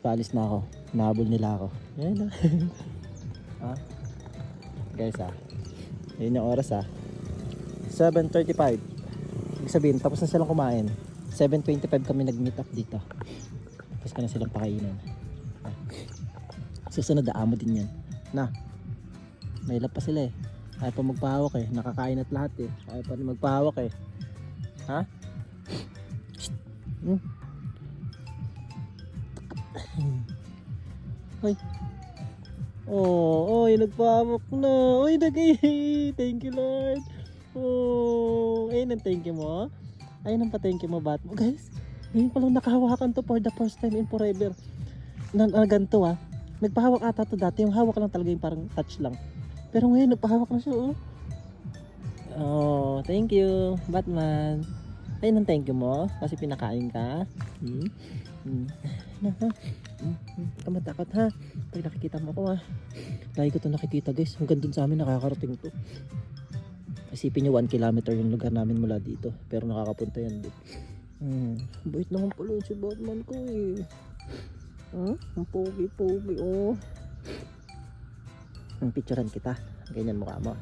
paalis na ako. Nahabol nila ako. Ayan na. Ah. Guys yun yung oras 7:35. Ibig sabihin tapos na silang kumain. 7:25 kami nag-meet up dito. Tapos ka na silang pakainin. Susunod amo din yan. Na. May lap pa sila Ayaw pa magpahawak Nakakain at lahat Ayaw pa rin magpahawak Ha? Hoy. Oh, nagpahawak na. Oy, thank you Lord. Oh, ayun ang thank you mo. Ayun ang pa-thank you mo bat mo. Guys, ngayon ko lang nakahawakan to for the first time in forever. Ganito Nagpahawak ata to dati. Yung hawak lang talaga yung parang touch lang. Pero ngayon nagpahawak na siya Oh, thank you Batman. Ayun ang thank you mo kasi pinakain ka. Ka matakot ha. Pag nakikita mo ako lagi ko to nakikita guys. Hanggang dun sa amin nakakarating to. Isipin nyo 1 kilometer yung lugar namin mula dito. Pero nakakapunta yan din. Bait naman pala si Batman ko Ang pogi-pogi Ang picturean kita. Ganyan mukha mo.